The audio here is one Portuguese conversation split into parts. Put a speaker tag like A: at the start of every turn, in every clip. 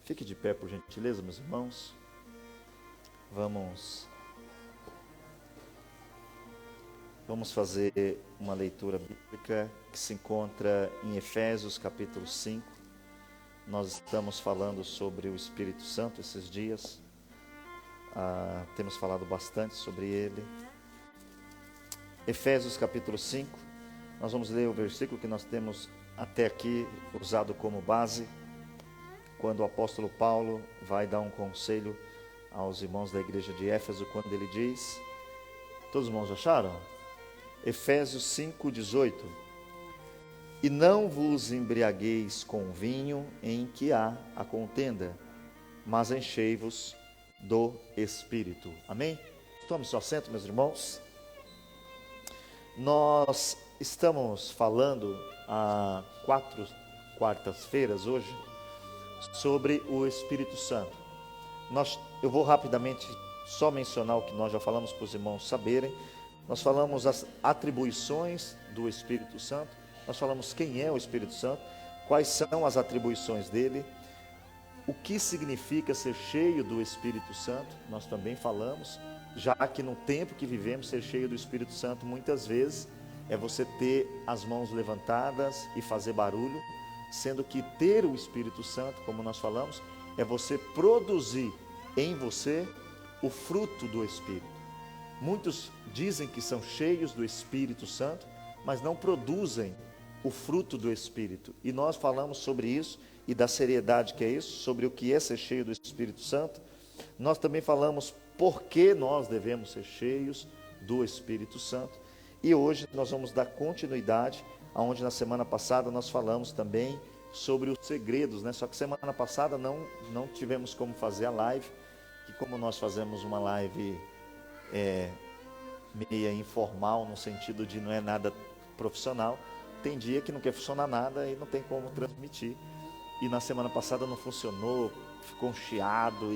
A: Fique de pé, por gentileza, meus irmãos. Vamos fazer uma leitura bíblica que se encontra em Efésios capítulo 5. Nós estamos falando sobre o Espírito Santo esses dias. Temos falado bastante sobre ele. Efésios capítulo 5. Nós vamos ler o versículo que nós temos até aqui usado como base, quando o apóstolo Paulo vai dar um conselho aos irmãos da igreja de Éfeso, quando ele diz, todos os irmãos acharam? Efésios 5:18. E não vos embriagueis com vinho em que há a contenda, mas enchei-vos do Espírito. Amém? Tome seu assento, meus irmãos. Nós estamos falando há 4 quartas-feiras hoje sobre o Espírito Santo. Eu vou rapidamente só mencionar o que nós já falamos para os irmãos saberem. Nós falamos as atribuições do Espírito Santo, nós falamos quem é o Espírito Santo, quais são as atribuições dele, o que significa ser cheio do Espírito Santo, nós também falamos, já que no tempo que vivemos, ser cheio do Espírito Santo muitas vezes é você ter as mãos levantadas e fazer barulho, sendo que ter o Espírito Santo, como nós falamos, é você produzir em você o fruto do Espírito. Muitos dizem que são cheios do Espírito Santo, mas não produzem o fruto do Espírito. E nós falamos sobre isso e da seriedade que é isso, sobre o que é ser cheio do Espírito Santo. Nós também falamos por que nós devemos ser cheios do Espírito Santo. E hoje nós vamos dar continuidade, aonde na semana passada nós falamos também sobre os segredos, né? Só que semana passada não tivemos como fazer a live, que como nós fazemos uma live meia informal, no sentido de não é nada profissional, tem dia que não quer funcionar nada e não tem como transmitir. E na semana passada não funcionou, ficou um chiado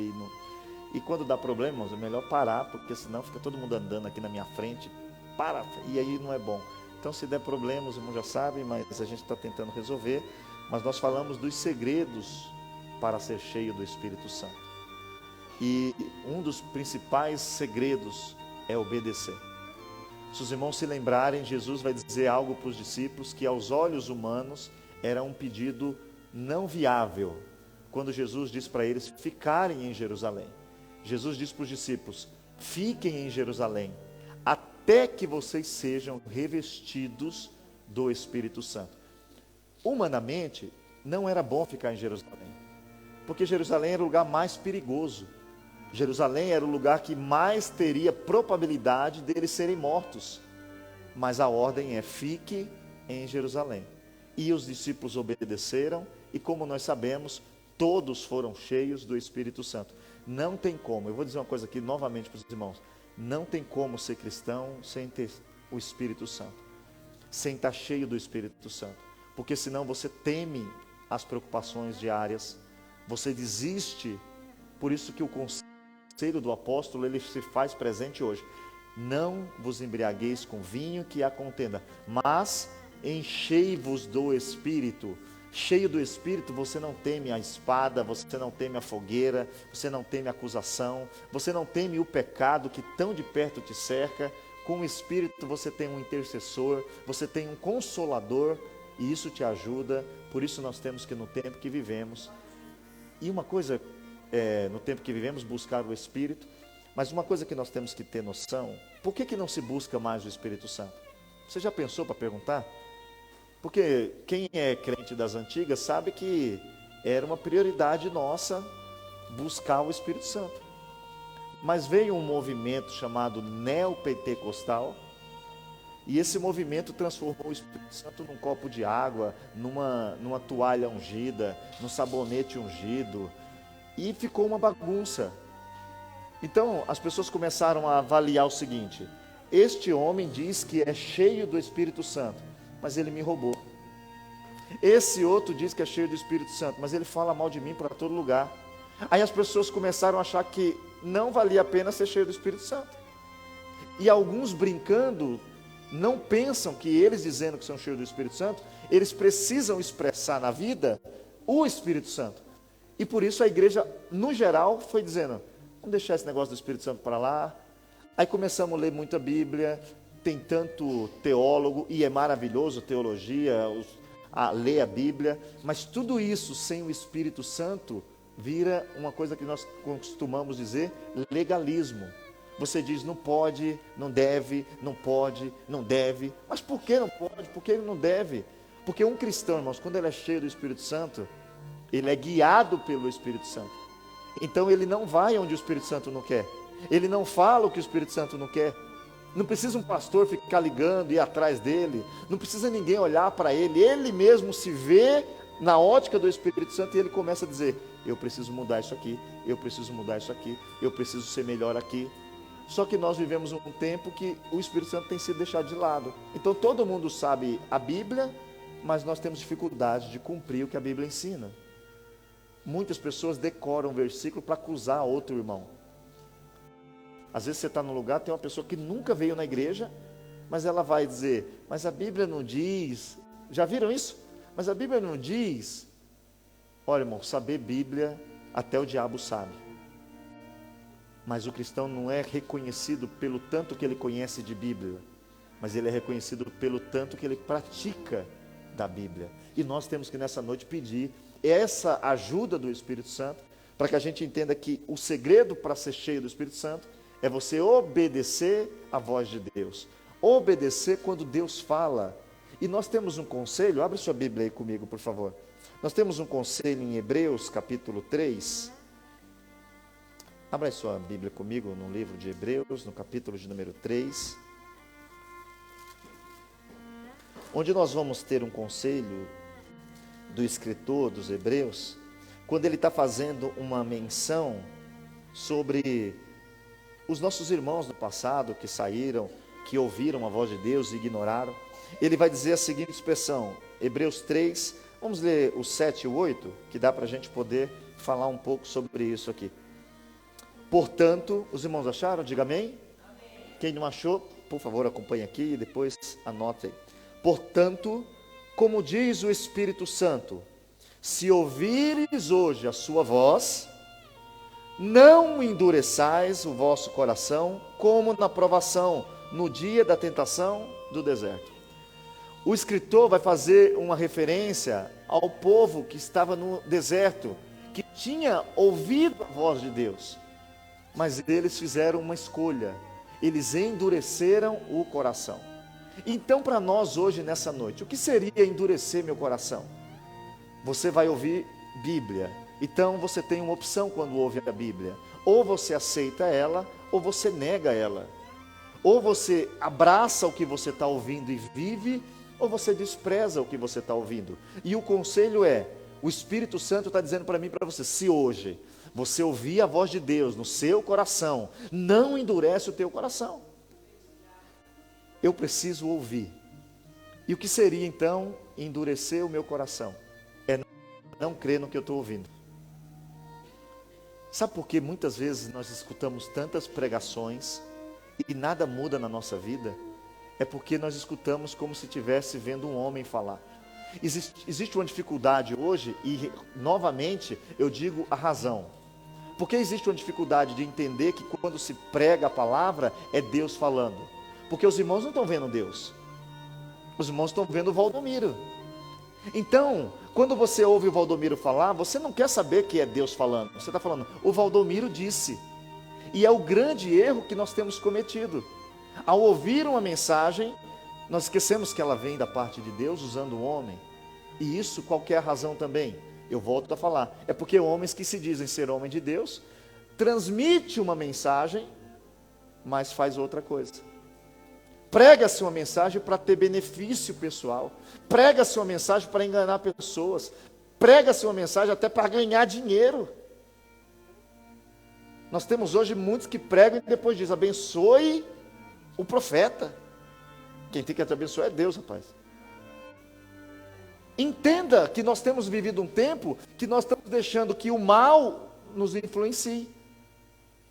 A: e quando dá problema, é melhor parar, porque senão fica todo mundo andando aqui na minha frente, e aí não é bom. Então se der problema, os irmãos já sabem, mas a gente está tentando resolver. Mas nós falamos dos segredos para ser cheio do Espírito Santo. E um dos principais segredos é obedecer. Se os irmãos se lembrarem, Jesus vai dizer algo para os discípulos que aos olhos humanos era um pedido não viável. Quando Jesus diz para eles ficarem em Jerusalém. Jesus diz para os discípulos, fiquem em Jerusalém, até que vocês sejam revestidos do Espírito Santo. Humanamente, não era bom ficar em Jerusalém, porque Jerusalém era o lugar mais perigoso. Jerusalém era o lugar que mais teria probabilidade deles serem mortos. Mas a ordem é, fique em Jerusalém. E os discípulos obedeceram, e como nós sabemos, todos foram cheios do Espírito Santo. Não tem como, eu vou dizer uma coisa aqui novamente para os irmãos, não tem como ser cristão sem ter o Espírito Santo, sem estar cheio do Espírito Santo. Porque senão você teme as preocupações diárias, você desiste. Por isso que o conselho do apóstolo, ele se faz presente hoje. Não vos embriagueis com vinho que há contenda, mas enchei-vos do Espírito. Cheio do Espírito, você não teme a espada, você não teme a fogueira, você não teme a acusação, você não teme o pecado que tão de perto te cerca. Com o Espírito você tem um intercessor, você tem um consolador, e isso te ajuda. Por isso nós temos que, no tempo que vivemos, e uma coisa, no tempo que vivemos, buscar o Espírito, mas uma coisa que nós temos que ter noção, por que não se busca mais o Espírito Santo? Você já pensou para perguntar? Porque quem é crente das antigas sabe que era uma prioridade nossa buscar o Espírito Santo. Mas veio um movimento chamado neopentecostal, e esse movimento transformou o Espírito Santo num copo de água, numa toalha ungida, num sabonete ungido, e ficou uma bagunça. Então as pessoas começaram a avaliar o seguinte: este homem diz que é cheio do Espírito Santo, mas ele me roubou. Esse outro diz que é cheio do Espírito Santo, mas ele fala mal de mim para todo lugar. Aí as pessoas começaram a achar que não valia a pena ser cheio do Espírito Santo. E alguns brincando, não pensam que eles dizendo que são cheios do Espírito Santo, eles precisam expressar na vida o Espírito Santo. E por isso a igreja, no geral, foi dizendo, vamos deixar esse negócio do Espírito Santo para lá. Aí começamos a ler muita Bíblia, tem tanto teólogo, e é maravilhoso teologia, ler a Bíblia, mas tudo isso sem o Espírito Santo vira uma coisa que nós costumamos dizer, legalismo. Você diz, não pode, não deve, não pode, não deve. Mas por que não pode? Por que não deve? Porque um cristão, irmãos, quando ele é cheio do Espírito Santo, ele é guiado pelo Espírito Santo. Então ele não vai onde o Espírito Santo não quer. Ele não fala o que o Espírito Santo não quer. Não precisa um pastor ficar ligando e ir atrás dele. Não precisa ninguém olhar para ele. Ele mesmo se vê na ótica do Espírito Santo e ele começa a dizer, eu preciso mudar isso aqui, eu preciso mudar isso aqui, eu preciso ser melhor aqui. Só que nós vivemos um tempo que o Espírito Santo tem sido deixado de lado. Então todo mundo sabe a Bíblia, mas nós temos dificuldade de cumprir o que a Bíblia ensina. Muitas pessoas decoram um versículo para acusar outro irmão. Às vezes você está num lugar, tem uma pessoa que nunca veio na igreja, mas ela vai dizer, mas a Bíblia não diz. Já viram isso? Mas a Bíblia não diz. Olha, irmão, saber Bíblia até o diabo sabe. Mas o cristão não é reconhecido pelo tanto que ele conhece de Bíblia, mas ele é reconhecido pelo tanto que ele pratica da Bíblia. E nós temos que nessa noite pedir essa ajuda do Espírito Santo, para que a gente entenda que o segredo para ser cheio do Espírito Santo é você obedecer à voz de Deus. Obedecer quando Deus fala. E nós temos um conselho, abre sua Bíblia aí comigo, por favor. Nós temos um conselho em Hebreus, capítulo 3. Abra sua Bíblia comigo no livro de Hebreus, no capítulo de número 3. Onde nós vamos ter um conselho do escritor dos Hebreus, quando ele está fazendo uma menção sobre os nossos irmãos do passado que saíram, que ouviram a voz de Deus e ignoraram. Ele vai dizer a seguinte expressão, Hebreus 3, vamos ler o 7 e o 8, que dá para a gente poder falar um pouco sobre isso aqui. Portanto, os irmãos acharam? Diga amém. Amém. Quem não achou, por favor, acompanhe aqui e depois anote aí. Portanto, como diz o Espírito Santo, se ouvires hoje a sua voz, não endureçais o vosso coração, como na provação, no dia da tentação do deserto. O escritor vai fazer uma referência ao povo que estava no deserto, que tinha ouvido a voz de Deus, mas eles fizeram uma escolha, eles endureceram o coração. Então, para nós hoje, nessa noite, o que seria endurecer meu coração? Você vai ouvir Bíblia, então você tem uma opção quando ouve a Bíblia, ou você aceita ela, ou você nega ela, ou você abraça o que você está ouvindo e vive, ou você despreza o que você está ouvindo. E o conselho é, o Espírito Santo está dizendo para mim e para você, se hoje você ouvir a voz de Deus no seu coração, não endurece o teu coração. Eu preciso ouvir. E o que seria então endurecer o meu coração? É não crer no que eu estou ouvindo. Sabe por que muitas vezes nós escutamos tantas pregações e nada muda na nossa vida? É porque nós escutamos como se estivesse vendo um homem falar. Existe uma dificuldade hoje, e novamente eu digo a razão. Porque existe uma dificuldade de entender que quando se prega a palavra, é Deus falando. Porque os irmãos não estão vendo Deus. Os irmãos estão vendo o Valdomiro. Então, quando você ouve o Valdomiro falar, você não quer saber que é Deus falando. Você está falando, o Valdomiro disse. E é o grande erro que nós temos cometido. Ao ouvir uma mensagem, nós esquecemos que ela vem da parte de Deus usando o homem. E isso qual que é a razão também? Eu volto a falar. É porque homens que se dizem ser homem de Deus, transmite uma mensagem, mas faz outra coisa. Prega-se uma mensagem para ter benefício pessoal. Prega-se uma mensagem para enganar pessoas. Prega-se uma mensagem até para ganhar dinheiro. Nós temos hoje muitos que pregam e depois diz, abençoe o profeta. Quem tem que te abençoar é Deus, rapaz. Entenda que nós temos vivido um tempo que nós estamos deixando que o mal nos influencie.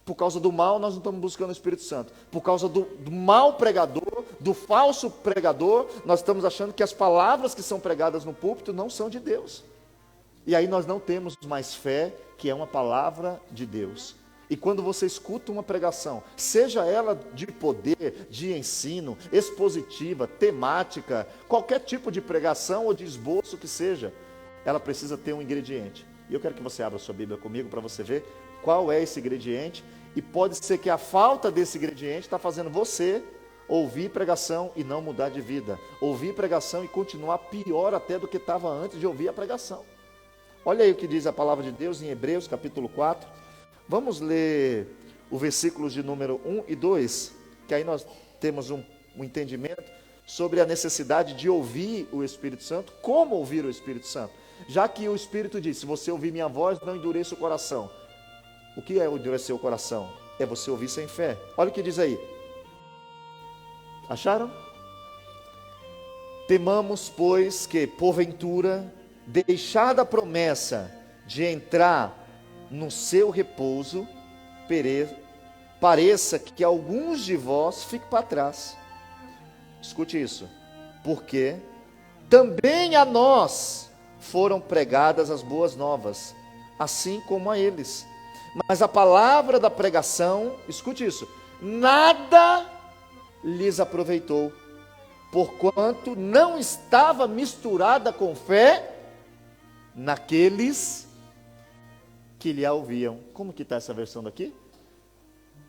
A: Por causa do mal, nós não estamos buscando o Espírito Santo. Por causa do mau pregador, do falso pregador, nós estamos achando que as palavras que são pregadas no púlpito não são de Deus. E aí nós não temos mais fé, que é uma palavra de Deus. E quando você escuta uma pregação, seja ela de poder, de ensino, expositiva, temática, qualquer tipo de pregação ou de esboço que seja, ela precisa ter um ingrediente. E eu quero que você abra sua Bíblia comigo para você ver qual é esse ingrediente. E pode ser que a falta desse ingrediente está fazendo você ouvir pregação e não mudar de vida. Ouvir pregação e continuar pior até do que estava antes de ouvir a pregação. Olha aí o que diz a palavra de Deus em Hebreus capítulo 4. Vamos ler o versículo de número 1 e 2, que aí nós temos um entendimento sobre a necessidade de ouvir o Espírito Santo. Como ouvir o Espírito Santo? Já que o Espírito diz, se você ouvir minha voz, não endureça o coração. O que é endurecer o coração? É você ouvir sem fé. Olha o que diz aí. Acharam? Temamos, pois, que porventura, deixada a promessa de entrar no seu repouso, pareça que alguns de vós fiquem para trás. Escute isso. Porque também a nós foram pregadas as boas novas, assim como a eles. Mas a palavra da pregação, escute isso, nada lhes aproveitou, porquanto não estava misturada com fé naqueles que lhe ouviam. Como que está essa versão daqui?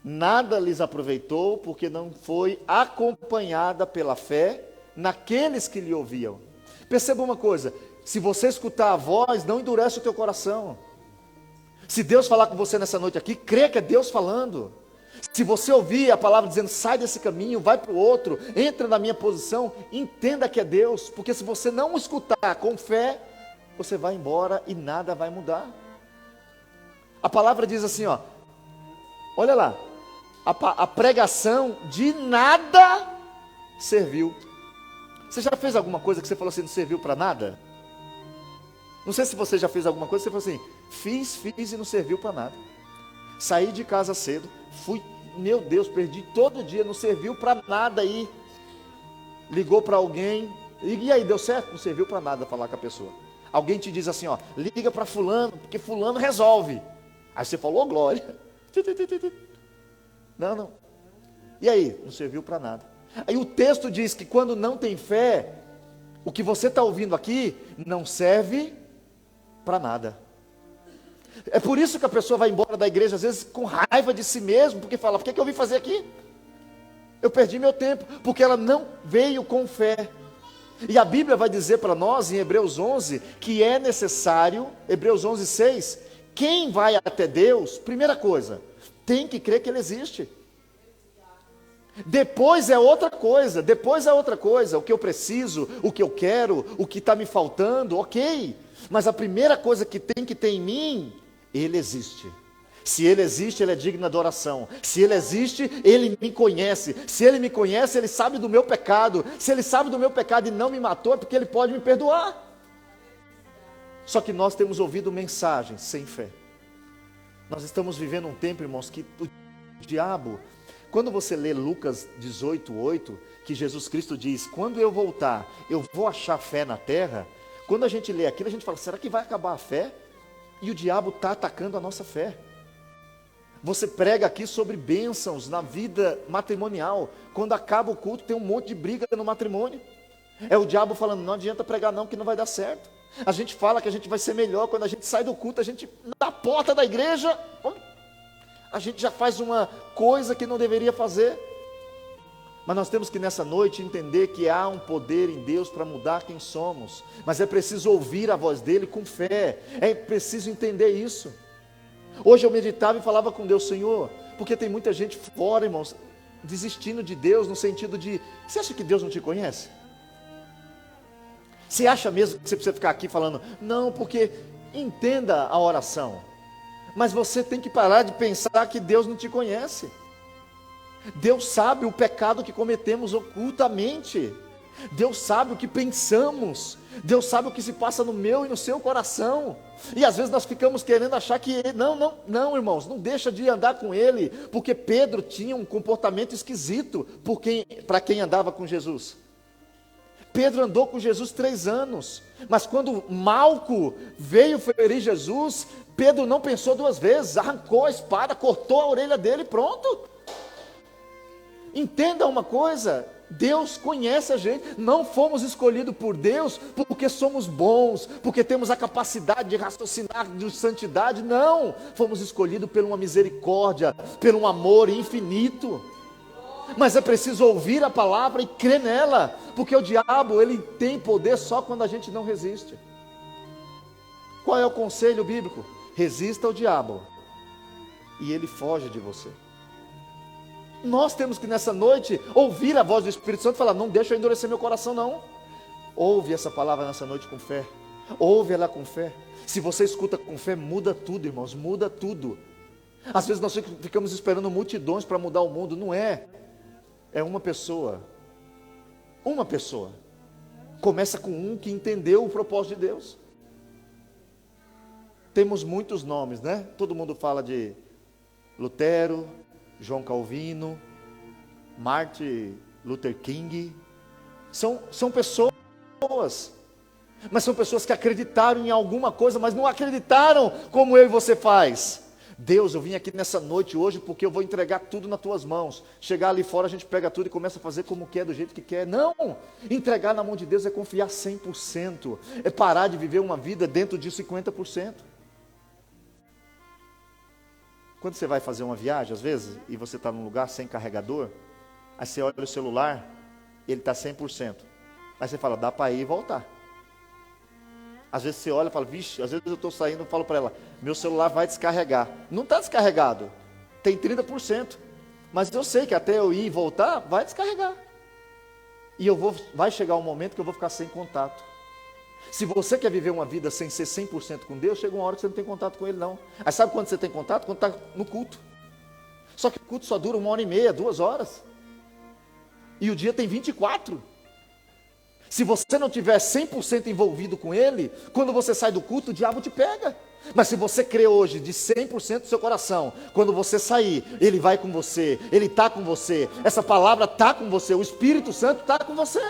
A: Nada lhes aproveitou, porque não foi acompanhada pela fé naqueles que lhe ouviam. Perceba uma coisa, se você escutar a voz, não endurece o teu coração. Se Deus falar com você nessa noite aqui, crê que é Deus falando. Se você ouvir a palavra dizendo, sai desse caminho, vai para o outro, entra na minha posição, entenda que é Deus, porque se você não escutar com fé, você vai embora e nada vai mudar. A palavra diz assim, ó, olha lá, a pregação de nada serviu. Você já fez alguma coisa que você falou assim, não serviu para nada? Não sei se você já fez alguma coisa, você falou assim, fiz e não serviu para nada. Saí de casa cedo, fui, meu Deus, perdi todo dia, não serviu para nada aí. Ligou para alguém, e aí, deu certo? Não serviu para nada falar com a pessoa. Alguém te diz assim, ó, liga para fulano, porque fulano resolve. Aí você falou, glória. Não. E aí? Não serviu para nada. Aí o texto diz que quando não tem fé, o que você está ouvindo aqui não serve para nada. É por isso que a pessoa vai embora da igreja, às vezes com raiva de si mesmo, porque fala, por que eu vim fazer aqui? Eu perdi meu tempo, porque ela não veio com fé. E a Bíblia vai dizer para nós, em Hebreus 11, que é necessário, Hebreus 11, 6, quem vai até Deus, primeira coisa, tem que crer que Ele existe. Depois é outra coisa, o que eu preciso, o que eu quero, o que está me faltando, ok. Mas a primeira coisa que tem que ter em mim, Ele existe. Se Ele existe, Ele é digno de adoração. Se Ele existe, Ele me conhece. Se Ele me conhece, Ele sabe do meu pecado. Se Ele sabe do meu pecado e não me matou, é porque Ele pode me perdoar. Só que nós temos ouvido mensagens sem fé. Nós estamos vivendo um tempo, irmãos, que o diabo, quando você lê Lucas 18:8, que Jesus Cristo diz, quando eu voltar, eu vou achar fé na terra. Quando a gente lê aquilo, a gente fala, será que vai acabar a fé? E o diabo está atacando a nossa fé. Você prega aqui sobre bênçãos na vida matrimonial. Quando acaba o culto, tem um monte de briga no matrimônio. É o diabo falando, não adianta pregar não, que não vai dar certo. A gente fala que a gente vai ser melhor, quando a gente sai do culto, a gente, na porta da igreja, a gente já faz uma coisa que não deveria fazer. Mas nós temos que nessa noite entender que há um poder em Deus para mudar quem somos. Mas é preciso ouvir a voz dele com fé. É preciso entender isso. Hoje eu meditava e falava com Deus, Senhor, porque tem muita gente fora, irmãos, desistindo de Deus no sentido de, você acha que Deus não te conhece? Você acha mesmo que você precisa ficar aqui falando, não, porque entenda a oração. Mas você tem que parar de pensar que Deus não te conhece. Deus sabe o pecado que cometemos ocultamente. Deus sabe o que pensamos. Deus sabe o que se passa no meu e no seu coração. E às vezes nós ficamos querendo achar que não, irmãos, não deixa de andar com Ele, porque Pedro tinha um comportamento esquisito para quem andava com Jesus. Pedro andou com Jesus 3 anos, mas quando Malco veio ferir Jesus, Pedro não pensou 2 vezes, arrancou a espada, cortou a orelha dele e pronto. Entenda uma coisa, Deus conhece a gente, não fomos escolhidos por Deus porque somos bons, porque temos a capacidade de raciocinar de santidade, não, fomos escolhidos por uma misericórdia, por um amor infinito. Mas é preciso ouvir a palavra e crer nela, porque o diabo, ele tem poder só quando a gente não resiste. Qual é o conselho bíblico? Resista ao diabo e ele foge de você. Nós temos que nessa noite ouvir a voz do Espírito Santo e falar: não deixa eu endurecer meu coração não. Ouve essa palavra nessa noite com fé, ouve ela com fé. Se você escuta com fé, muda tudo, irmãos, muda tudo. Às vezes nós ficamos esperando multidões para mudar o mundo, não é. É uma pessoa. Uma pessoa. Começa com um que entendeu o propósito de Deus. Temos muitos nomes, né? Todo mundo fala de Lutero, João Calvino, Martin Luther King. São pessoas, mas são pessoas que acreditaram em alguma coisa, mas não acreditaram como eu e você faz. Deus, eu vim aqui nessa noite hoje porque eu vou entregar tudo nas tuas mãos. Chegar ali fora a gente pega tudo e começa a fazer como quer, do jeito que quer. Não, entregar na mão de Deus é confiar 100%, é parar de viver uma vida dentro de 50%. Quando você vai fazer uma viagem, às vezes, e você está num lugar sem carregador, aí você olha o celular, ele está 100%. Aí você fala: dá para ir e voltar. Às vezes você olha e fala: vixe, às vezes eu estou saindo e falo para ela: meu celular vai descarregar. Não está descarregado, tem 30%. Mas eu sei que até eu ir e voltar, vai descarregar. E vai chegar um momento que eu vou ficar sem contato. Se você quer viver uma vida sem ser 100% com Deus, chega uma hora que você não tem contato com Ele não. Aí sabe quando você tem contato? Quando está no culto. Só que o culto só dura 1h30, 2 horas. E o dia tem 24. Se você não tiver 100% envolvido com Ele, quando você sai do culto, o diabo te pega. Mas se você crê hoje de 100% do seu coração, quando você sair, Ele vai com você, Ele está com você, essa palavra está com você, o Espírito Santo está com você.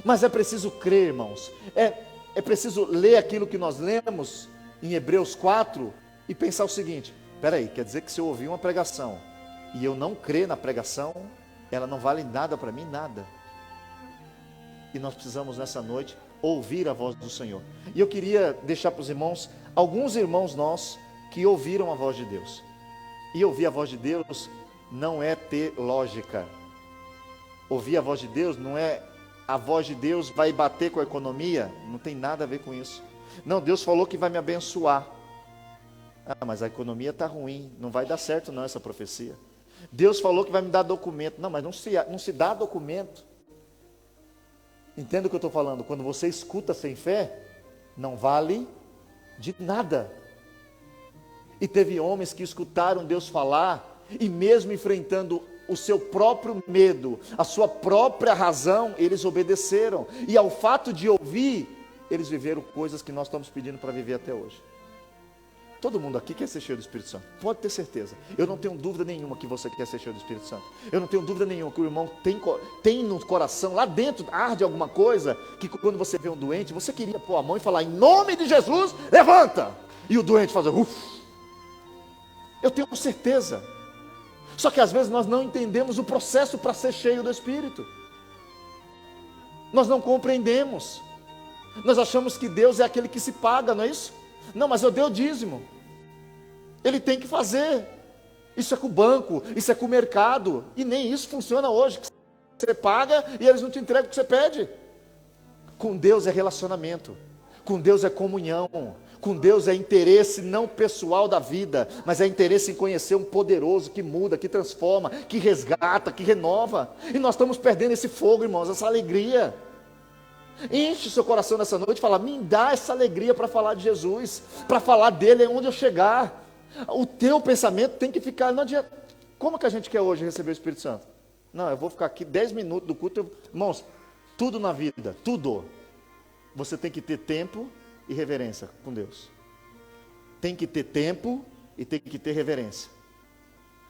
A: Mas é preciso crer, irmãos, é preciso ler aquilo que nós lemos em Hebreus 4 e pensar o seguinte: peraí, quer dizer que se eu ouvir uma pregação e eu não crer na pregação, ela não vale nada para mim, nada. E nós precisamos nessa noite ouvir a voz do Senhor. E eu queria deixar para os irmãos, alguns irmãos nossos que ouviram a voz de Deus. E ouvir a voz de Deus não é ter lógica. Ouvir a voz de Deus não é a voz de Deus vai bater com a economia, não tem nada a ver com isso. Não, Deus falou que vai me abençoar. Ah, mas a economia está ruim, não vai dar certo não essa profecia. Deus falou que vai me dar documento. Não, mas não se dá documento. Entenda o que eu estou falando? Quando você escuta sem fé, não vale de nada. E teve homens que escutaram Deus falar, e mesmo enfrentando o seu próprio medo, a sua própria razão, eles obedeceram. E ao fato de ouvir, eles viveram coisas que nós estamos pedindo para viver até hoje. Todo mundo aqui quer ser cheio do Espírito Santo, pode ter certeza. Eu não tenho dúvida nenhuma que você quer ser cheio do Espírito Santo. Eu não tenho dúvida nenhuma que o irmão tem no coração, lá dentro, arde alguma coisa, que quando você vê um doente, você queria pôr a mão e falar: em nome de Jesus, levanta! E o doente faz uff. Eu tenho certeza. Só que às vezes nós não entendemos o processo para ser cheio do Espírito. Nós não compreendemos. Nós achamos que Deus é aquele que se paga, não é isso? Não, mas eu dei o dízimo. Ele tem que fazer. Isso é com o banco, isso é com o mercado. E nem isso funciona hoje. Você paga e eles não te entregam o que você pede. Com Deus é relacionamento. Com Deus é comunhão. Com Deus é interesse não pessoal da vida, mas é interesse em conhecer um poderoso que muda, que transforma, que resgata, que renova. E nós estamos perdendo esse fogo, irmãos, essa alegria. Enche o seu coração nessa noite e fala: me dá essa alegria para falar de Jesus, para falar dele onde eu chegar. O teu pensamento tem que ficar, não adianta. Como que a gente quer hoje receber o Espírito Santo? Não, eu vou ficar aqui 10 minutos do culto. Irmãos, tudo na vida, tudo. Você tem que ter tempo e reverência com Deus. Tem que ter tempo e tem que ter reverência.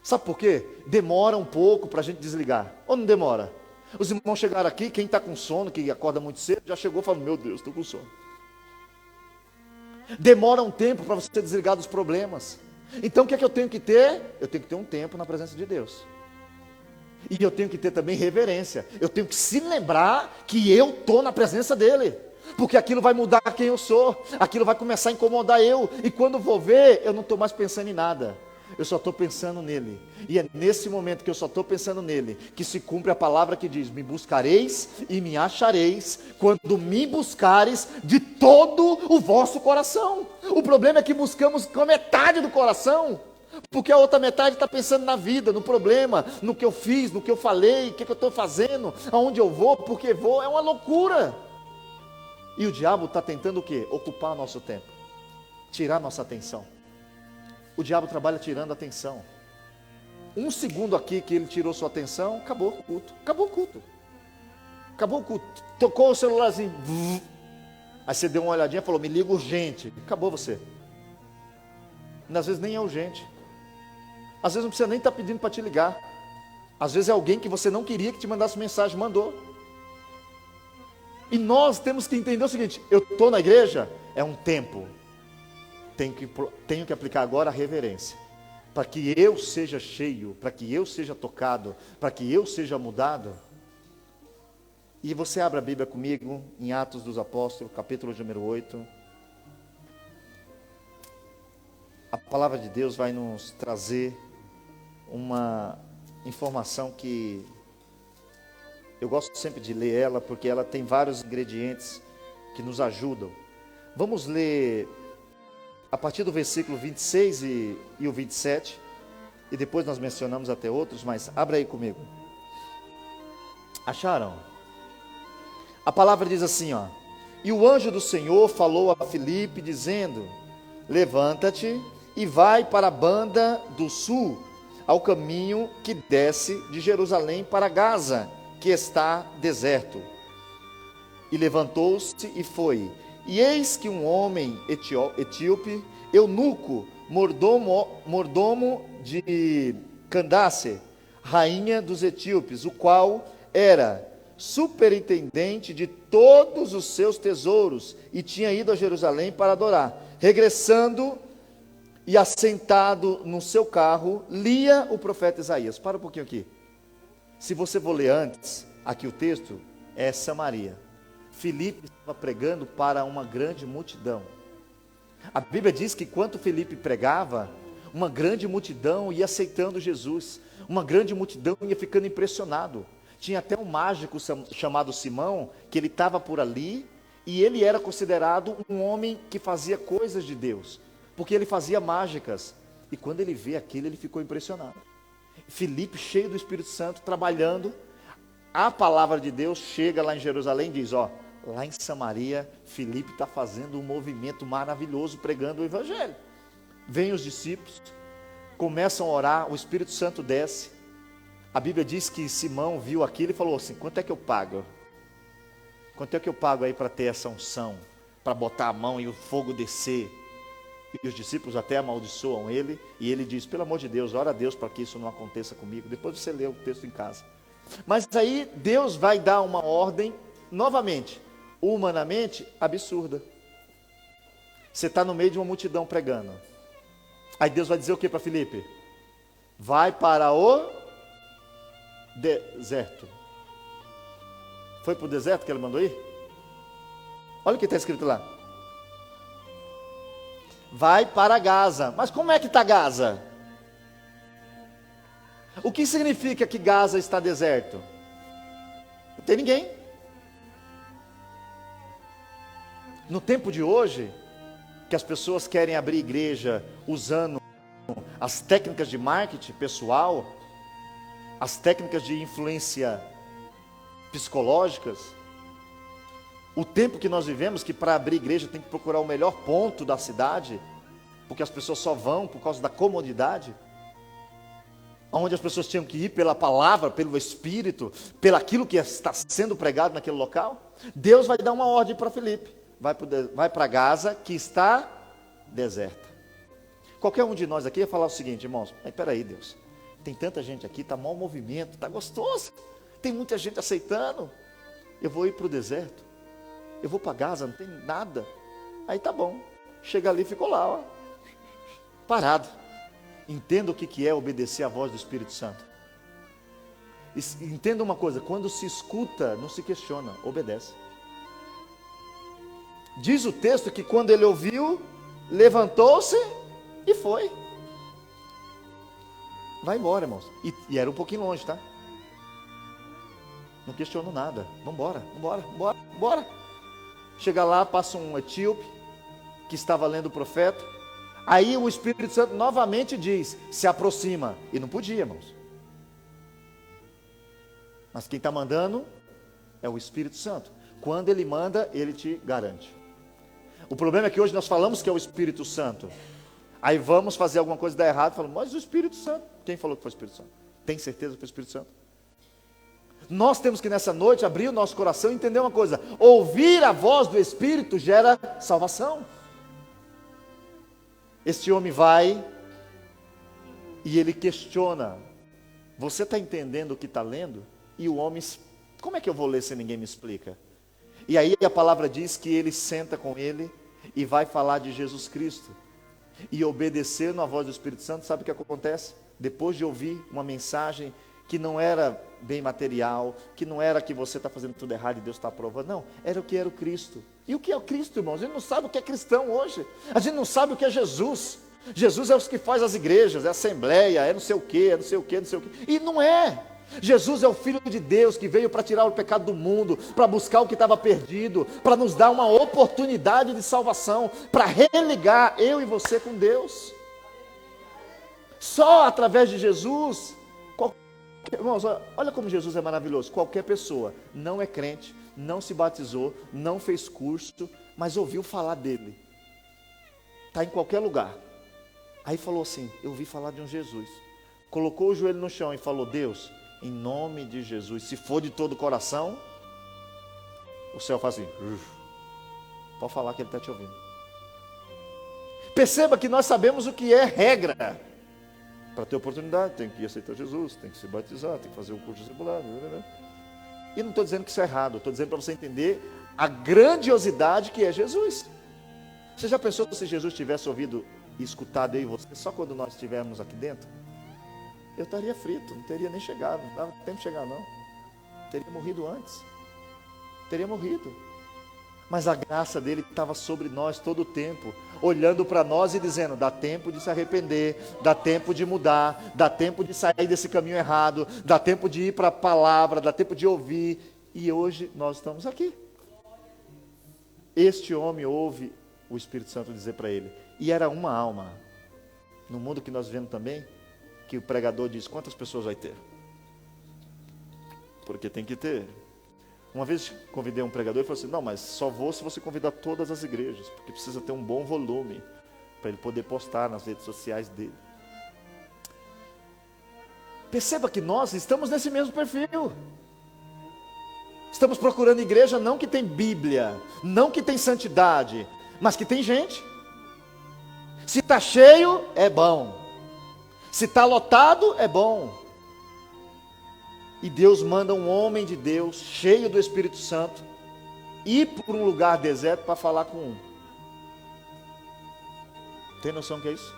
A: Sabe por quê? Demora um pouco para a gente desligar. Ou não demora? Os irmãos chegaram aqui, quem está com sono, que acorda muito cedo, já chegou e falou, meu Deus, estou com sono. Demora um tempo para você desligar dos problemas. Então o que é que eu tenho que ter? Eu tenho que ter um tempo na presença de Deus. E eu tenho que ter também reverência. Eu tenho que se lembrar que eu estou na presença dEle. Porque aquilo vai mudar quem eu sou. Aquilo vai começar a incomodar eu. E quando vou ver, eu não estou mais pensando em nada. Eu só estou pensando nele. E é nesse momento que eu só estou pensando nele que se cumpre a palavra que diz, me buscareis e me achareis quando me buscares de todo o vosso coração. O problema é que buscamos com a metade do coração, porque a outra metade está pensando na vida, no problema, no que eu fiz, no que eu falei, o que eu estou fazendo, aonde eu vou, porque vou, é uma loucura. E o diabo está tentando o quê? Ocupar o nosso tempo, tirar a nossa atenção. O diabo trabalha tirando a atenção. Um segundo aqui que ele tirou sua atenção, acabou o culto. Acabou o culto. Acabou o culto. Tocou o celularzinho. Aí você deu uma olhadinha e falou, me liga urgente. Acabou você. E às vezes nem é urgente. Às vezes não precisa nem estar pedindo para te ligar. Às vezes é alguém que você não queria que te mandasse mensagem, mandou. E nós temos que entender o seguinte, eu estou na igreja, é um tempo. Tenho que aplicar agora a reverência, para que eu seja cheio, para que eu seja tocado, para que eu seja mudado. E você abre a Bíblia comigo, em Atos dos Apóstolos, capítulo número 8. A palavra de Deus vai nos trazer uma informação que eu gosto sempre de ler ela, porque ela tem vários ingredientes que nos ajudam. Vamos ler a partir do versículo 26 e o 27, e depois nós mencionamos até outros, mas abra aí comigo. Acharam? A palavra diz assim, ó: e o anjo do Senhor falou a Filipe, dizendo, levanta-te e vai para a banda do sul, ao caminho que desce de Jerusalém para Gaza, que está deserto. E levantou-se e foi. E eis que um homem etíope, eunuco, mordomo de Candace, rainha dos etíopes, o qual era superintendente de todos os seus tesouros, e tinha ido a Jerusalém para adorar. Regressando e assentado no seu carro, lia o profeta Isaías. Para um pouquinho aqui. Se você for ler antes, aqui o texto é Samaria. Filipe estava pregando para uma grande multidão. A Bíblia diz que enquanto Filipe pregava, uma grande multidão ia aceitando Jesus. Uma grande multidão ia ficando impressionado. Tinha até um mágico chamado Simão, que ele estava por ali, e ele era considerado um homem que fazia coisas de Deus, porque ele fazia mágicas. E quando ele vê aquilo, ele ficou impressionado. Filipe, cheio do Espírito Santo, trabalhando, a palavra de Deus chega lá em Jerusalém e diz, ó, lá em Samaria, Filipe está fazendo um movimento maravilhoso, pregando o Evangelho. Vêm os discípulos, começam a orar, o Espírito Santo desce. A Bíblia diz que Simão viu aquilo e falou assim, quanto é que eu pago? Quanto é que eu pago aí para ter essa unção? Para botar a mão e o fogo descer? E os discípulos até amaldiçoam ele, e ele diz, pelo amor de Deus, ora a Deus para que isso não aconteça comigo. Depois você lê o texto em casa. Mas aí Deus vai dar uma ordem, novamente, humanamente absurda. Você está no meio de uma multidão pregando. Aí Deus vai dizer o que para Filipe? Vai para o deserto. Foi para o deserto que ele mandou ir? Olha o que está escrito lá. Vai para Gaza. Mas como é que está Gaza? O que significa que Gaza está deserto? Não tem ninguém. No tempo de hoje, que as pessoas querem abrir igreja usando as técnicas de marketing pessoal, as técnicas de influência psicológicas, o tempo que nós vivemos, que para abrir igreja tem que procurar o melhor ponto da cidade, porque as pessoas só vão por causa da comodidade, onde as pessoas tinham que ir pela palavra, pelo Espírito, pelo aquilo que está sendo pregado naquele local. Deus vai dar uma ordem para Filipe, vai para Gaza, que está deserta. Qualquer um de nós aqui ia falar o seguinte, irmãos, mas peraí Deus, tem tanta gente aqui, está mau movimento, está gostoso, Tem muita gente aceitando. Eu vou ir para o deserto. Eu vou para Gaza, não tem nada. Aí tá bom. Chega ali e ficou lá, ó, parado. Entenda o que é obedecer à voz do Espírito Santo. Entenda uma coisa, quando se escuta, não se questiona, obedece. Diz o texto que quando ele ouviu, levantou-se e foi. Vai embora, irmãos. E era um pouquinho longe, tá? Não questiono nada. Vambora. Chega lá, passa um etíope que estava lendo o profeta. Aí o Espírito Santo novamente diz, se aproxima. E não podia, irmãos. Mas quem está mandando é o Espírito Santo. Quando ele manda, ele te garante. O problema é que hoje nós falamos que é o Espírito Santo. Aí vamos fazer alguma coisa dar errado, falamos, mas o Espírito Santo. Quem falou que foi o Espírito Santo? Tem certeza que foi o Espírito Santo? Nós temos que nessa noite abrir o nosso coração e entender uma coisa. Ouvir a voz do Espírito gera salvação. Este homem vai e ele questiona. Você está entendendo o que está lendo? E o homem, como é que eu vou ler se ninguém me explica? E aí a palavra diz que ele senta com ele e vai falar de Jesus Cristo. E obedecendo a voz do Espírito Santo, sabe o que acontece? Depois de ouvir uma mensagem que não era bem material, que não era que você está fazendo tudo errado e Deus está aprovando, não, era o que era o Cristo. E o que é o Cristo, irmãos? A gente não sabe o que é cristão hoje, a gente não sabe o que é Jesus. Jesus é o que faz as igrejas, é a assembleia, é não sei o que, é não sei o que, não sei o que, e não é. Jesus é o Filho de Deus que veio para tirar o pecado do mundo, para buscar o que estava perdido, para nos dar uma oportunidade de salvação, para religar eu e você com Deus. Só através de Jesus, irmãos, olha como Jesus é maravilhoso. Qualquer pessoa não é crente, não se batizou, não fez curso, mas ouviu falar dele. Está em qualquer lugar. Aí falou assim, eu ouvi falar de um Jesus. Colocou o joelho no chão e falou, Deus, em nome de Jesus, se for de todo o coração, o céu faz assim, pode falar que ele está te ouvindo. Perceba que nós sabemos o que é regra. Para ter oportunidade, tem que aceitar Jesus, tem que se batizar, tem que fazer o curso discipulado. E não estou dizendo que isso é errado, estou dizendo para você entender a grandiosidade que é Jesus. Você já pensou se Jesus tivesse ouvido e escutado eu e você só quando nós estivermos aqui dentro? Eu estaria frito, não teria nem chegado, não dava tempo de chegar não. Teria morrido antes. Teria morrido. Mas a graça dele estava sobre nós todo o tempo, olhando para nós e dizendo, dá tempo de se arrepender, dá tempo de mudar, dá tempo de sair desse caminho errado, dá tempo de ir para a palavra, dá tempo de ouvir. E hoje nós estamos aqui. Este homem ouve o Espírito Santo dizer para ele, e era uma alma. No mundo que nós vemos também, que o pregador diz, quantas pessoas vai ter? Porque tem que ter. Uma vez convidei um pregador e falou assim, não, mas só vou se você convidar todas as igrejas, porque precisa ter um bom volume, para ele poder postar nas redes sociais dele. Perceba que nós estamos nesse mesmo perfil. Estamos procurando igreja não que tem Bíblia, não que tem santidade, mas que tem gente. Se está cheio, é bom. Se está lotado, é bom. E Deus manda um homem de Deus, cheio do Espírito Santo, ir por um lugar deserto para falar com um. Tem noção do que é isso?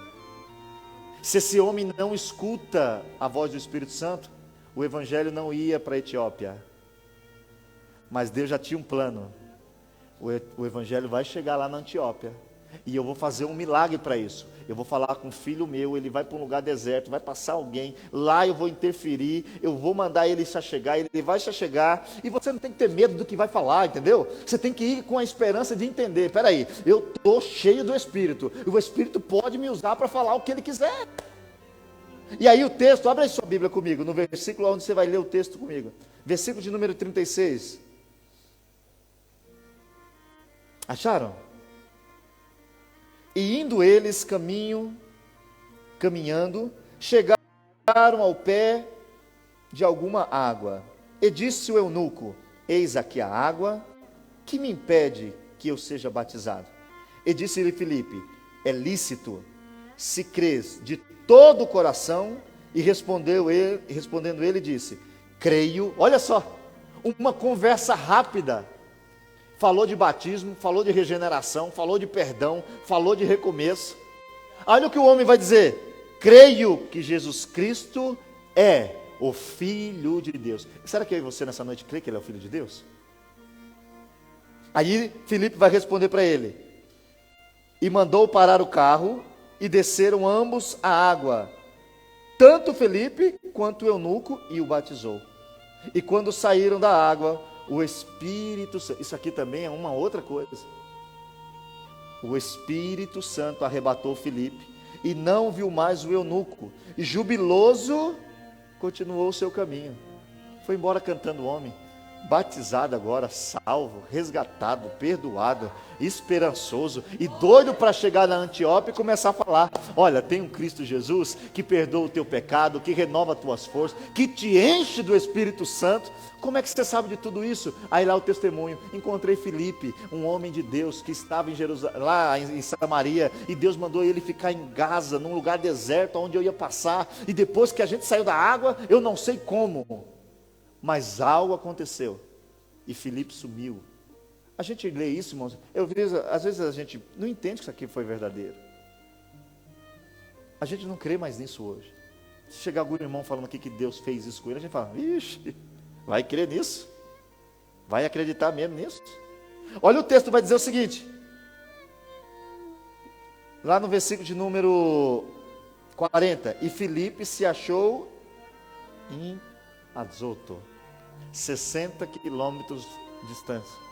A: Se esse homem não escuta a voz do Espírito Santo, o Evangelho não ia para a Etiópia. Mas Deus já tinha um plano. O Evangelho vai chegar lá na Etiópia. E eu vou fazer um milagre para isso. Eu vou falar com um filho meu, ele vai para um lugar deserto, vai passar alguém, lá eu vou interferir, eu vou mandar ele se chegar, ele vai se chegar, e você não tem que ter medo do que vai falar, entendeu? Você tem que ir com a esperança de entender, peraí, eu estou cheio do Espírito, e o Espírito pode me usar para falar o que ele quiser. E aí o texto, abre aí sua Bíblia comigo, no versículo onde você vai ler o texto comigo, versículo de número 36. Acharam? E indo eles caminhando, chegaram ao pé de alguma água. E disse o eunuco, eis aqui a água, que me impede que eu seja batizado? E disse-lhe Filipe, é lícito, se crês de todo o coração. E respondendo ele, disse, creio. Olha só, uma conversa rápida. Falou de batismo, falou de regeneração, falou de perdão, falou de recomeço. Olha o que o homem vai dizer: creio que Jesus Cristo é o Filho de Deus. Será que eu e você nessa noite crê que Ele é o Filho de Deus? Aí Filipe vai responder para ele: e mandou parar o carro, e desceram ambos à água, tanto Filipe quanto o eunuco, e o batizou. E quando saíram da água, o Espírito Santo, isso aqui também é uma outra coisa, o Espírito Santo arrebatou Filipe, e não viu mais o eunuco, e jubiloso continuou o seu caminho. Foi embora cantando o homem, batizado agora, salvo, resgatado, perdoado, esperançoso e doido para chegar na Antioquia e começar a falar: olha, tem um Cristo Jesus que perdoa o teu pecado, que renova as tuas forças, que te enche do Espírito Santo. Como é que você sabe de tudo isso? Aí lá o testemunho: encontrei Filipe, um homem de Deus que estava em Jerusalém, lá em Samaria, e Deus mandou ele ficar em Gaza, num lugar deserto onde eu ia passar, e depois que a gente saiu da água, eu não sei como, mas algo aconteceu, e Filipe sumiu. A gente lê isso, irmãos, às vezes a gente não entende que isso aqui foi verdadeiro. A gente não crê mais nisso hoje. Se chegar algum irmão falando aqui que Deus fez isso com ele, a gente fala: ixi, vai crer nisso? Vai acreditar mesmo nisso? Olha, o texto vai dizer o seguinte, lá no versículo de número 40: e Filipe se achou em Azoto, 60 quilômetros de distância.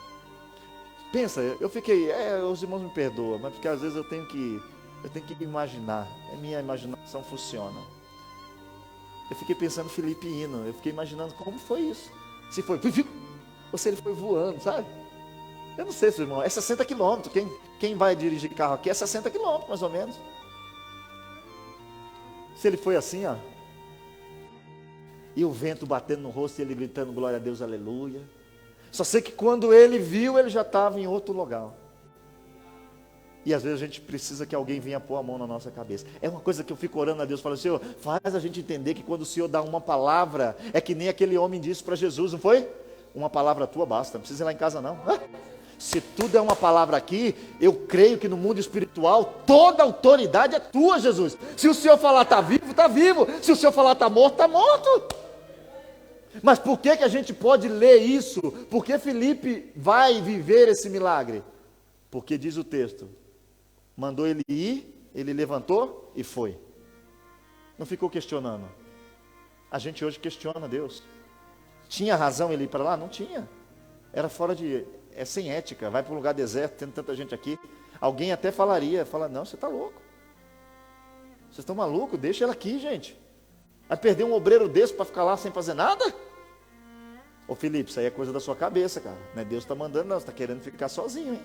A: Pensa, eu fiquei, os irmãos me perdoam, mas porque às vezes eu tenho que imaginar, a minha imaginação funciona. Eu fiquei pensando Filipe indo, eu fiquei imaginando como foi isso. Se foi, ou se ele foi voando, sabe? Eu não sei, seu irmão, é 60 quilômetros, quem vai dirigir carro aqui é 60 quilômetros mais ou menos. Se ele foi assim, ó, e o vento batendo no rosto e ele gritando glória a Deus, aleluia. Só sei que quando ele viu, ele já estava em outro lugar. E às vezes a gente precisa que alguém venha pôr a mão na nossa cabeça. É uma coisa que eu fico orando a Deus, falo: Senhor, faz a gente entender que quando o Senhor dá uma palavra, é que nem aquele homem disse para Jesus, não foi? Uma palavra tua basta, não precisa ir lá em casa não. Se tudo é uma palavra aqui, eu creio que no mundo espiritual, toda autoridade é tua, Jesus. Se o Senhor falar está vivo, está vivo. Se o Senhor falar está morto, está morto. Mas por que a gente pode ler isso? Por que Filipe vai viver esse milagre? Porque diz o texto, mandou ele ir, ele levantou e foi. Não ficou questionando. A gente hoje questiona Deus. Tinha razão ele ir para lá? Não tinha. Era fora de... é sem ética, vai para um lugar deserto, tendo tanta gente aqui. Alguém até falaria, não, você está louco. Vocês estão malucos? Deixa ele aqui, gente. Vai perder um obreiro desse para ficar lá sem fazer nada? Ô Filipe, isso aí é coisa da sua cabeça, cara. Não é Deus que está mandando, não. Você está querendo ficar sozinho, hein?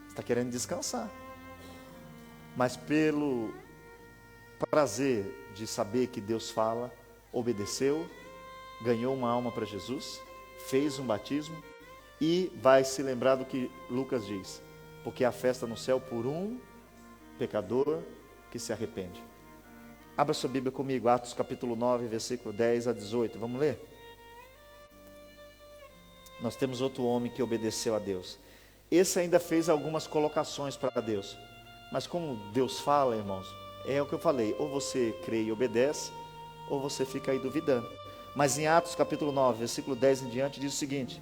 A: Você está querendo descansar. Mas pelo prazer de saber que Deus fala, obedeceu, ganhou uma alma para Jesus, fez um batismo e vai se lembrar do que Lucas diz: porque há festa no céu por um pecador que se arrepende. Abra sua Bíblia comigo, Atos capítulo 9, versículo 10 a 18, vamos ler? Nós temos outro homem que obedeceu a Deus. Esse ainda fez algumas colocações para Deus, mas como Deus fala, irmãos, é o que eu falei: ou você crê e obedece, ou você fica aí duvidando. Mas em Atos capítulo 9, versículo 10 em diante, diz o seguinte: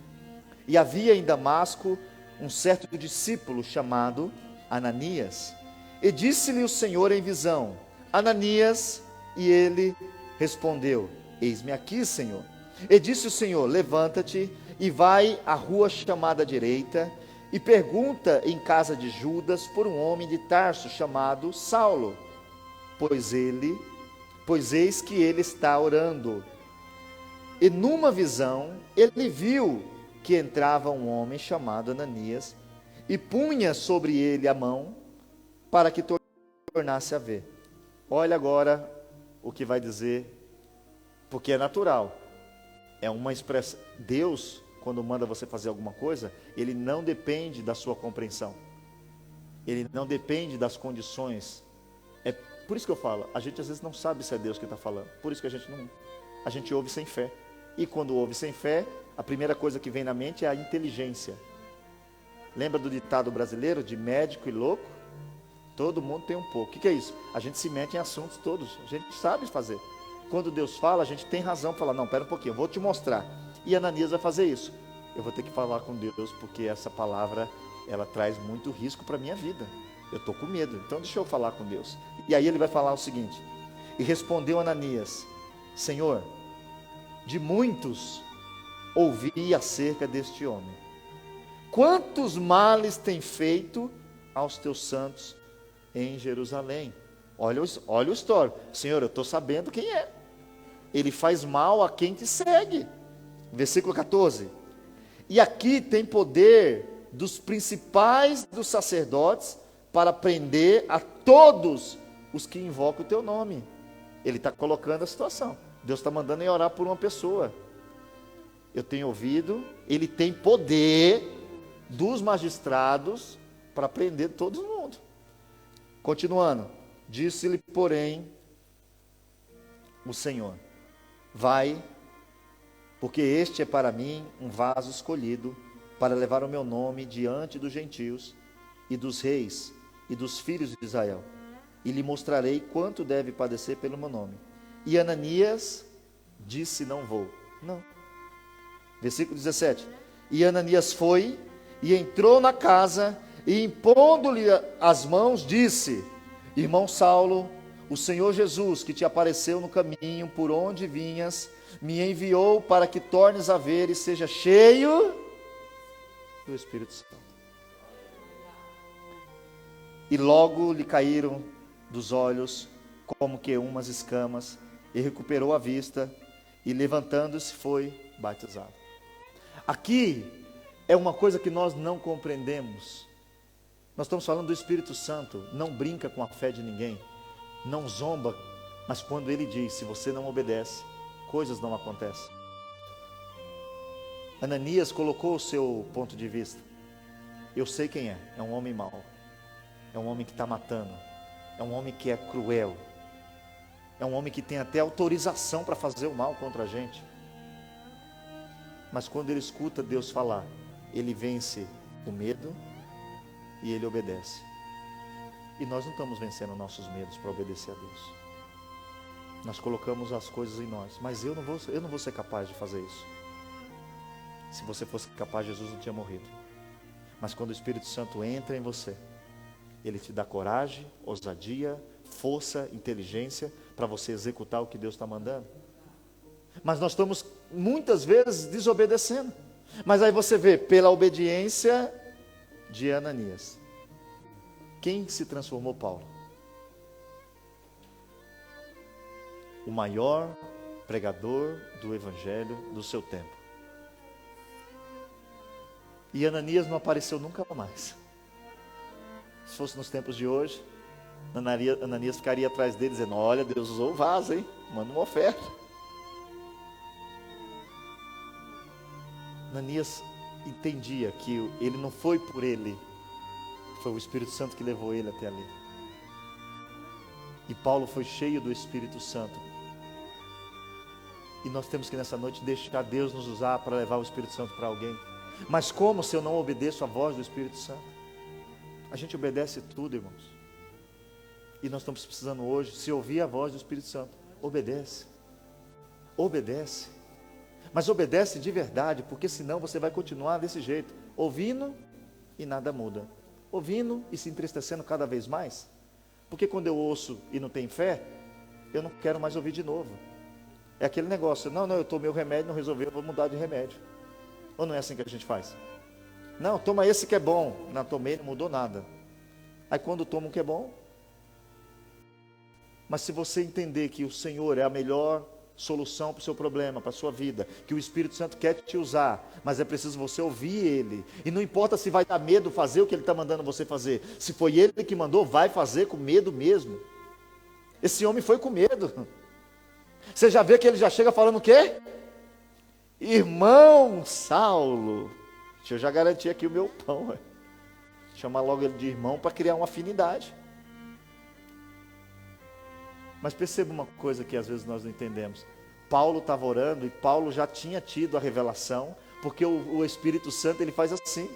A: e havia em Damasco um certo discípulo chamado Ananias, e disse-lhe o Senhor em visão: Ananias, e ele respondeu: eis-me aqui, Senhor. E disse o Senhor: levanta-te e vai à rua chamada direita, e pergunta em casa de Judas por um homem de Tarso chamado Saulo, pois eis que ele está orando. E numa visão ele viu que entrava um homem chamado Ananias, e punha sobre ele a mão, para que tornasse a ver. Olha agora o que vai dizer, porque é natural, é uma expressão. Deus, quando manda você fazer alguma coisa, Ele não depende da sua compreensão, Ele não depende das condições. É por isso que eu falo, a gente às vezes não sabe se é Deus que está falando, por isso que a gente ouve sem fé. E quando ouve sem fé, a primeira coisa que vem na mente é a inteligência. Lembra do ditado brasileiro de médico e louco? Todo mundo tem um pouco. O que é isso? A gente se mete em assuntos todos, a gente sabe fazer. Quando Deus fala, a gente tem razão para falar, não, pera um pouquinho, eu vou te mostrar. E Ananias vai fazer isso. Eu vou ter que falar com Deus, porque essa palavra, ela traz muito risco para a minha vida. Eu estou com medo, então deixa eu falar com Deus. E aí ele vai falar o seguinte: e respondeu Ananias: Senhor, de muitos ouvi acerca deste homem. Quantos males tem feito aos teus santos em Jerusalém? Olha o histórico. Senhor, eu estou sabendo quem é. Ele faz mal a quem te segue. Versículo 14. E aqui tem poder dos principais dos sacerdotes para prender a todos os que invocam o teu nome. Ele está colocando a situação. Deus está mandando eu orar por uma pessoa. Eu tenho ouvido, ele tem poder dos magistrados para prender todo mundo. Continuando, disse-lhe, porém, o Senhor: vai, porque este é para mim um vaso escolhido para levar o meu nome diante dos gentios e dos reis e dos filhos de Israel, e lhe mostrarei quanto deve padecer pelo meu nome. E Ananias disse: não vou. Não. Versículo 17. E Ananias foi e entrou na casa, e impondo-lhe as mãos, disse: irmão Saulo, o Senhor Jesus, que te apareceu no caminho por onde vinhas, me enviou para que tornes a ver e seja cheio do Espírito Santo. E logo lhe caíram dos olhos como que umas escamas, e recuperou a vista, e levantando-se foi batizado. Aqui é uma coisa que nós não compreendemos. Nós estamos falando do Espírito Santo. Não brinca com a fé de ninguém, não zomba, mas quando ele diz, se você não obedece, coisas não acontecem. Ananias colocou o seu ponto de vista. Eu sei quem é um homem mau, é um homem que está matando, é um homem que é cruel, é um homem que tem até autorização para fazer o mal contra a gente. Mas quando ele escuta Deus falar, ele vence o medo e ele obedece. E nós não estamos vencendo nossos medos para obedecer a Deus. Nós colocamos as coisas em nós, mas eu não vou ser capaz de fazer isso. Se você fosse capaz, Jesus não tinha morrido. Mas quando o Espírito Santo entra em você, ele te dá coragem, ousadia, força, inteligência para você executar o que Deus está mandando. Mas nós estamos muitas vezes desobedecendo. Mas aí você vê, pela obediência de Ananias, quem se transformou? Paulo, o maior pregador do evangelho do seu tempo. E Ananias não apareceu nunca mais. Se fosse nos tempos de hoje, Ananias ficaria atrás dele dizendo: olha, Deus usou o vaso, hein? Manda uma oferta. Ananias entendia que ele não foi por ele, foi o Espírito Santo que levou ele até ali. E Paulo foi cheio do Espírito Santo. E nós temos que nessa noite deixar Deus nos usar para levar o Espírito Santo para alguém. Mas como se eu não obedeço a voz do Espírito Santo? A gente obedece tudo, irmãos. E nós estamos precisando hoje, se ouvir a voz do Espírito Santo, obedece. Obedece. Mas obedece de verdade, porque senão você vai continuar desse jeito, ouvindo e nada muda. Ouvindo e se entristecendo cada vez mais. Porque quando eu ouço e não tenho fé, eu não quero mais ouvir de novo. É aquele negócio, não, eu tomei o remédio, não resolveu, eu vou mudar de remédio. Ou não é assim que a gente faz? Não, toma esse que é bom. Não, tomei, não mudou nada. Aí quando toma o que é bom. Mas se você entender que o Senhor é a melhor solução para o seu problema, para a sua vida, que o Espírito Santo quer te usar, mas é preciso você ouvir Ele, e não importa se vai dar medo fazer o que Ele está mandando você fazer, se foi Ele que mandou, vai fazer com medo mesmo. Esse homem foi com medo. Você já vê que ele já chega falando o quê? Irmão Saulo, deixa eu já garantir aqui o meu pão, chamar logo ele de irmão para criar uma afinidade. Mas perceba uma coisa que às vezes nós não entendemos. Paulo estava orando e Paulo já tinha tido a revelação, porque o Espírito Santo ele faz assim.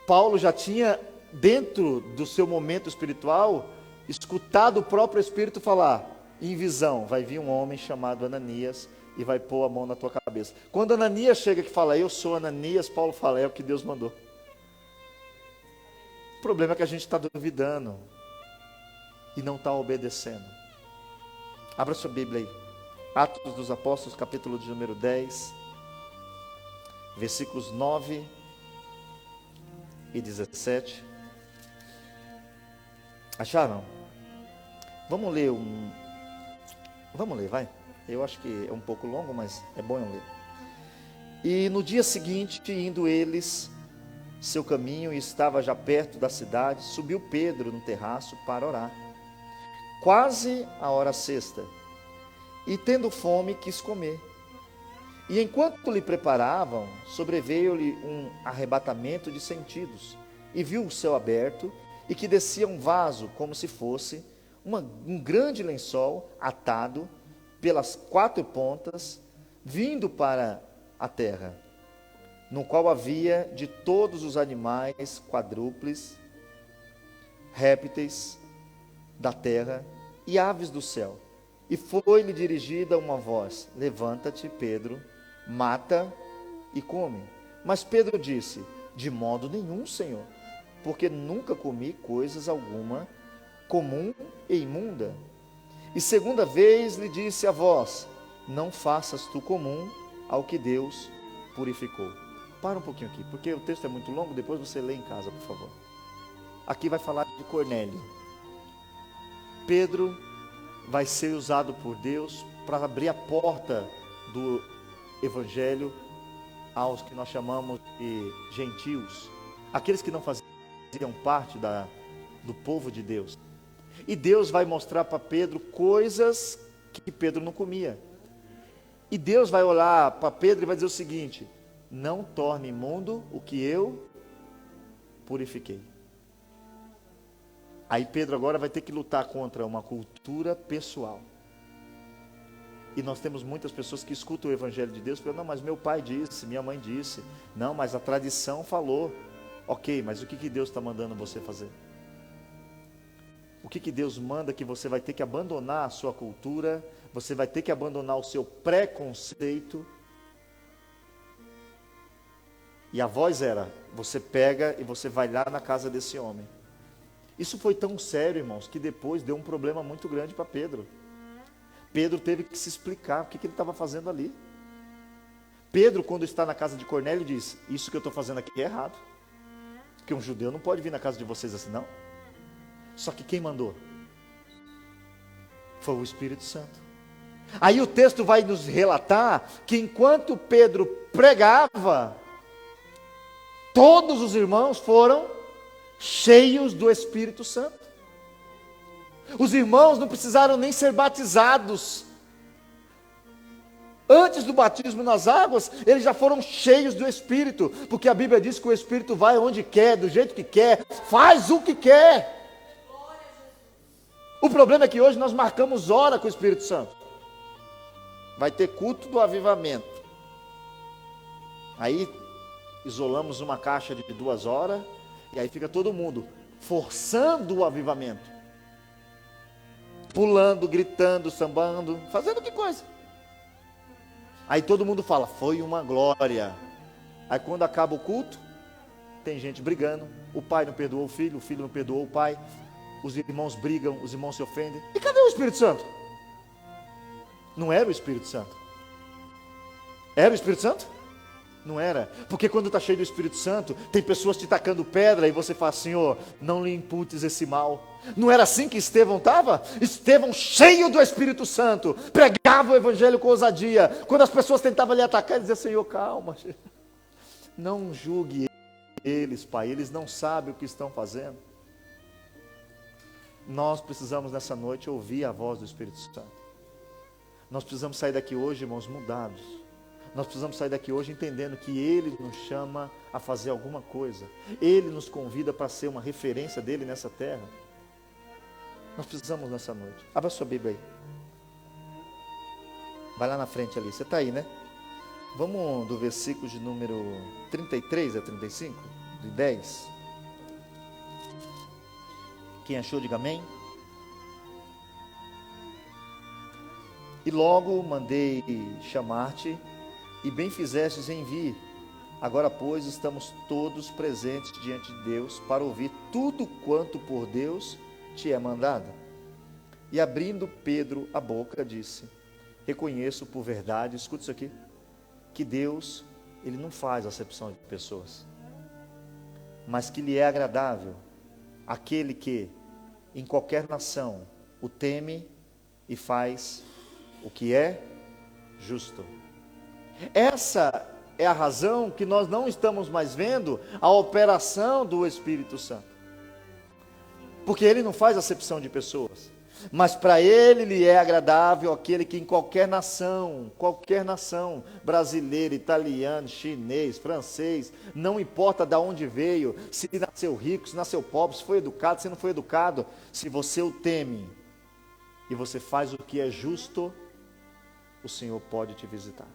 A: Paulo já tinha, dentro do seu momento espiritual, escutado o próprio Espírito falar, em visão, vai vir um homem chamado Ananias e vai pôr a mão na tua cabeça. Quando Ananias chega que fala, eu sou Ananias, Paulo fala, é o que Deus mandou. O problema é que a gente está duvidando e não está obedecendo. Abra sua Bíblia aí. Atos dos Apóstolos, capítulo de número 10, versículos 9 e 17. Acharam? Vamos ler, vai. Eu acho que é um pouco longo, mas é bom eu ler. E no dia seguinte, indo eles seu caminho, e estava já perto da cidade, subiu Pedro no terraço para orar. Quase a hora sexta. E tendo fome, quis comer. E enquanto lhe preparavam, sobreveio-lhe um arrebatamento de sentidos, e viu o céu aberto, e que descia um vaso, como se fosse um grande lençol atado pelas 4 pontas, vindo para a terra, no qual havia de todos os animais quadrúpedes, répteis da terra e aves do céu. E foi-lhe dirigida uma voz, levanta-te, Pedro, mata e come. Mas Pedro disse, de modo nenhum, Senhor, porque nunca comi coisas alguma comum e imunda. E segunda vez lhe disse a voz, não faças tu comum ao que Deus purificou. Para um pouquinho aqui, porque o texto é muito longo, depois você lê em casa, por favor. Aqui vai falar de Cornélio. Pedro vai ser usado por Deus para abrir a porta do Evangelho aos que nós chamamos de gentios, aqueles que não faziam parte do povo de Deus. E Deus vai mostrar para Pedro coisas que Pedro não comia. E Deus vai olhar para Pedro e vai dizer o seguinte, não torne imundo o que eu purifiquei. Aí Pedro agora vai ter que lutar contra uma cultura pessoal. E nós temos muitas pessoas que escutam o Evangelho de Deus e falam, não, mas meu pai disse, minha mãe disse. Não, mas a tradição falou. Ok, mas o que Deus está mandando você fazer? O que Deus manda que você vai ter que abandonar a sua cultura, você vai ter que abandonar o seu preconceito. E a voz era, você pega e você vai lá na casa desse homem. Isso foi tão sério, irmãos, que depois deu um problema muito grande para Pedro. Pedro teve que se explicar o que ele estava fazendo ali. Pedro, quando está na casa de Cornélio, diz, isso que eu estou fazendo aqui é errado. Porque um judeu não pode vir na casa de vocês assim, não. Só que quem mandou? Foi o Espírito Santo. Aí o texto vai nos relatar que enquanto Pedro pregava, todos os irmãos foram cheios do Espírito Santo. Os irmãos não precisaram nem ser batizados. Antes do batismo nas águas, eles já foram cheios do Espírito, porque a Bíblia diz que o Espírito vai onde quer, do jeito que quer, faz o que quer. O problema é que hoje nós marcamos hora com o Espírito Santo. Vai ter culto do avivamento. Aí isolamos uma caixa de 2 horas, e aí fica todo mundo forçando o avivamento. Pulando, gritando, sambando, fazendo que coisa? Aí todo mundo fala, foi uma glória. Aí quando acaba o culto, tem gente brigando, o pai não perdoou o filho não perdoou o pai, os irmãos brigam, os irmãos se ofendem. E cadê o Espírito Santo? Não era o Espírito Santo. Era o Espírito Santo? Não era, porque quando está cheio do Espírito Santo, tem pessoas te tacando pedra e você fala, Senhor, não lhe imputes esse mal. Não era assim que Estevão estava? Estevão cheio do Espírito Santo, pregava o Evangelho com ousadia. Quando as pessoas tentavam lhe atacar, ele dizia, Senhor, calma, não julgue eles, Pai, eles não sabem o que estão fazendo. Nós precisamos nessa noite ouvir a voz do Espírito Santo. Nós precisamos sair daqui hoje, irmãos, mudados. Nós precisamos sair daqui hoje entendendo que Ele nos chama a fazer alguma coisa. Ele nos convida para ser uma referência dEle nessa terra. Nós precisamos nessa noite. Abra sua Bíblia aí. Vai lá na frente ali, você está aí, né? Vamos do versículo de número 33 a 35, de 10. Quem achou, diga amém. E logo mandei chamar-te, e bem fizestes em vir. Agora, pois, estamos todos presentes diante de Deus para ouvir tudo quanto por Deus te é mandado. E abrindo Pedro a boca, disse: reconheço por verdade, escuta isso aqui, que Deus, Ele não faz acepção de pessoas, mas que lhe é agradável aquele que, em qualquer nação, o teme e faz o que é justo. Essa é a razão que nós não estamos mais vendo a operação do Espírito Santo, porque Ele não faz acepção de pessoas, mas para Ele lhe é agradável aquele que em qualquer nação, brasileiro, italiano, chinês, francês, não importa de onde veio, se nasceu rico, se nasceu pobre, se foi educado, se não foi educado, se você o teme e você faz o que é justo, o Senhor pode te visitar.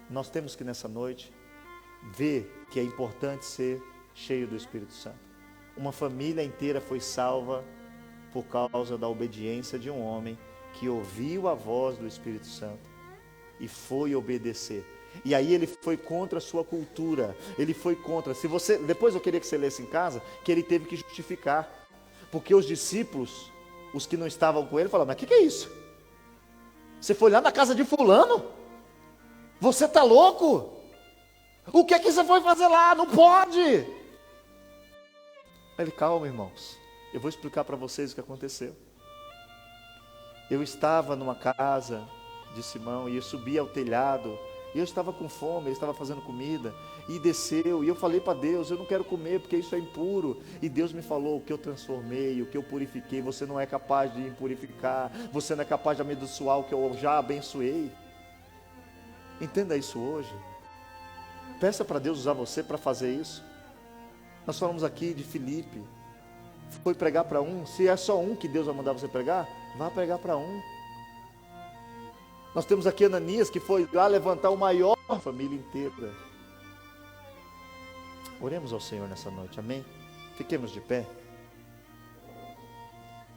A: Nós temos que nessa noite ver que é importante ser cheio do Espírito Santo. Uma família inteira foi salva por causa da obediência de um homem que ouviu a voz do Espírito Santo e foi obedecer. E aí ele foi contra a sua cultura, ele foi contra. Se você, depois eu queria que você lesse em casa, que ele teve que justificar, porque os discípulos, os que não estavam com ele, falaram: mas o que é isso? Você foi lá na casa de fulano? Você está louco? O que é que você foi fazer lá? Não pode! Ele: calma, irmãos, eu vou explicar para vocês o que aconteceu. Eu estava numa casa de Simão e eu subi ao telhado, e eu estava com fome, ele estava fazendo comida, e desceu, e eu falei para Deus: eu não quero comer porque isso é impuro. E Deus me falou: o que eu transformei, o que eu purifiquei, você não é capaz de impurificar, você não é capaz de abençoar o que eu já abençoei. Entenda isso hoje. Peça para Deus usar você para fazer isso. Nós falamos aqui de Filipe, foi pregar para um. Se é só um que Deus vai mandar você pregar, vá pregar para um. Nós temos aqui Ananias, que foi lá levantar o maior, a família inteira. Oremos ao Senhor nessa noite, amém? Fiquemos de pé,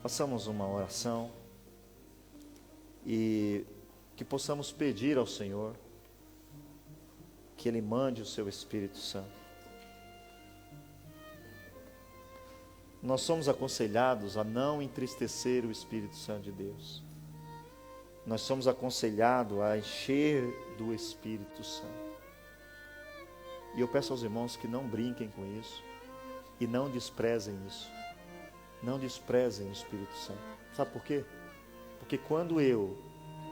A: façamos uma oração e que possamos pedir ao Senhor que Ele mande o seu Espírito Santo. Nós somos aconselhados a não entristecer o Espírito Santo de Deus. Nós somos aconselhados a encher do Espírito Santo. E eu peço aos irmãos que não brinquem com isso e não desprezem isso. Não desprezem o Espírito Santo. Sabe por quê? Porque quando eu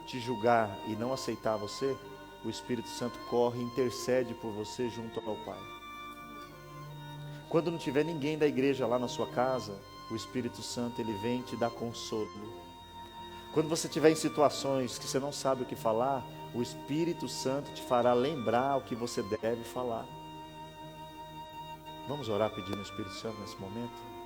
A: te julgar e não aceitar você, o Espírito Santo corre e intercede por você junto ao Pai. Quando não tiver ninguém da igreja lá na sua casa, o Espírito Santo, ele vem te dar consolo. Quando você estiver em situações que você não sabe o que falar, o Espírito Santo te fará lembrar o que você deve falar. Vamos orar pedindo o Espírito Santo nesse momento?